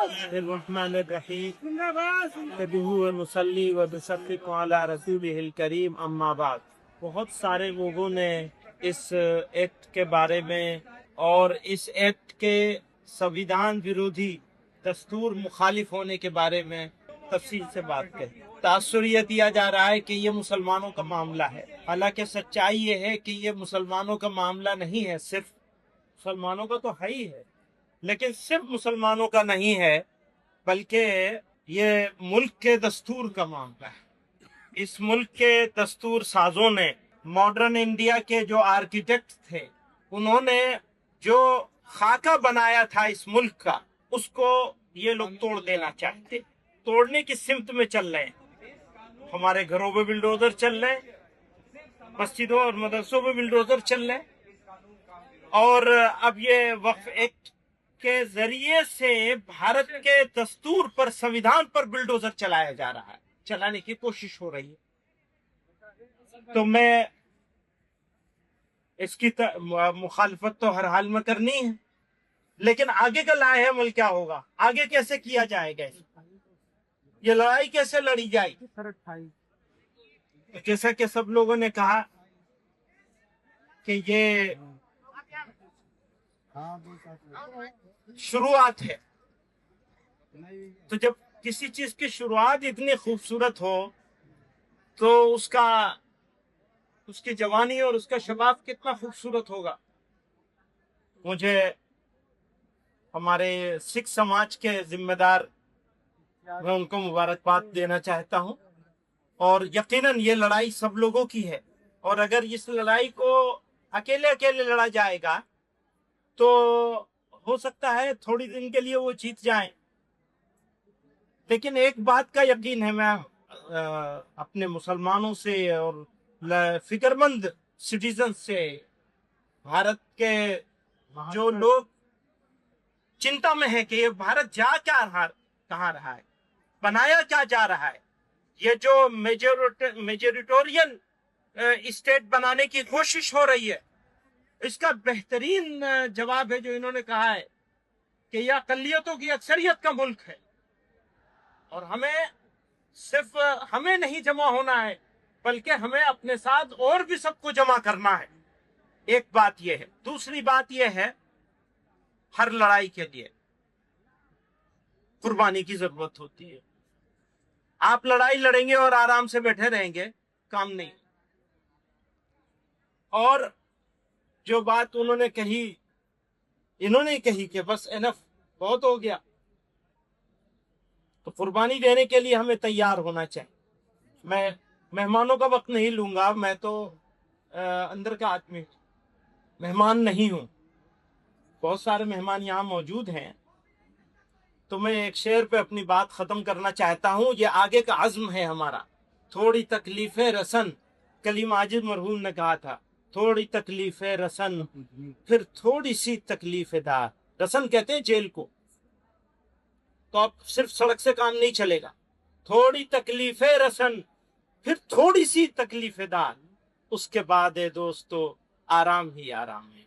الرحمن الرحیم نصلی و نصدق علی رسولہ الکریم اما بعد۔ بہت سارے لوگوں نے اس ایکٹ کے بارے میں اور اس ایکٹ کے سنویدھان ویرودھی دستور مخالف ہونے کے بارے میں تفصیل سے بات کہی۔ تاثر یہ دیا جا رہا ہے کہ یہ مسلمانوں کا معاملہ ہے، حالانکہ سچائی یہ ہے کہ یہ مسلمانوں کا معاملہ نہیں ہے، صرف مسلمانوں کا تو ہے ہی ہے، لیکن صرف مسلمانوں کا نہیں ہے بلکہ یہ ملک کے دستور کا معاملہ ہے۔ اس ملک کے دستور سازوں نے، ماڈرن انڈیا کے جو آرکیٹیکٹ تھے، انہوں نے جو خاکہ بنایا تھا اس ملک کا، اس کو یہ لوگ توڑ دینا چاہتے، توڑنے کی سمت میں چل رہے ہیں۔ ہمارے گھروں پہ بلڈوزر چل رہے ہیں، مسجدوں اور مدرسوں پہ بلڈوزر چل رہے ہیں، اور اب یہ وقف ایکٹ کے ذریعے سے بھارت کے دستور پر، سنویدھان پر بلڈوزر چلایا جا رہا ہے، چلانے کی کوشش ہو رہی ہے۔ تو میں اس کی مخالفت تو ہر حال میں کرنی ہے، لیکن آگے کا لاہ عمل کیا ہوگا؟ آگے کیسے کیا جائے گا؟ یہ لڑائی کیسے لڑی جائے گی؟ جیسا کہ سب لوگوں نے کہا کہ یہ شروعات ہے، تو جب کسی چیز کی شروعات اتنی خوبصورت ہو تو اس کی جوانی اور اس کا شباب کتنا خوبصورت ہوگا۔ مجھے ہمارے سکھ سماج کے ذمہ دار، میں ان کو مبارکباد دینا چاہتا ہوں، اور یقیناً یہ لڑائی سب لوگوں کی ہے، اور اگر اس لڑائی کو اکیلے اکیلے لڑا جائے گا تو ہو سکتا ہے تھوڑی دن کے لیے وہ جیت جائیں، لیکن ایک بات کا یقین ہے، میں اپنے مسلمانوں سے اور فکر مند سٹیزن سے، بھارت کے جو لوگ چنتا میں ہیں کہ یہ بھارت جا کہاں رہا ہے، بنایا کیا جا رہا ہے، یہ جو میجورٹورین اسٹیٹ بنانے کی کوشش ہو رہی ہے، اس کا بہترین جواب ہے جو انہوں نے کہا ہے کہ یہ اقلیتوں کی اکثریت کا ملک ہے، اور صرف ہمیں نہیں جمع ہونا ہے بلکہ ہمیں اپنے ساتھ اور بھی سب کو جمع کرنا ہے۔ ایک بات یہ ہے۔ دوسری بات یہ ہے، ہر لڑائی کے لیے قربانی کی ضرورت ہوتی ہے۔ آپ لڑائی لڑیں گے اور آرام سے بیٹھے رہیں گے، کام نہیں۔ اور جو بات انہوں نے کہی کہ بس انف، بہت ہو گیا، تو قربانی دینے کے لیے ہمیں تیار ہونا چاہیے۔ میں مہمانوں کا وقت نہیں لوں گا، میں تو اندر کا آدمی مہمان نہیں ہوں، بہت سارے مہمان یہاں موجود ہیں، تو میں ایک شعر پہ اپنی بات ختم کرنا چاہتا ہوں۔ یہ آگے کا عزم ہے ہمارا۔ تھوڑی تکلیف رسن، کلیم عاجز مرحوم نے کہا تھا، تھوڑی تکلیف رسن پھر تھوڑی سی تکلیف دار۔ رسن کہتے ہیں جیل کو، تو اب صرف سڑک سے کام نہیں چلے گا، تھوڑی تکلیف رسن پھر تھوڑی سی تکلیف دار، اس کے بعد دوستو آرام ہی آرام ہے۔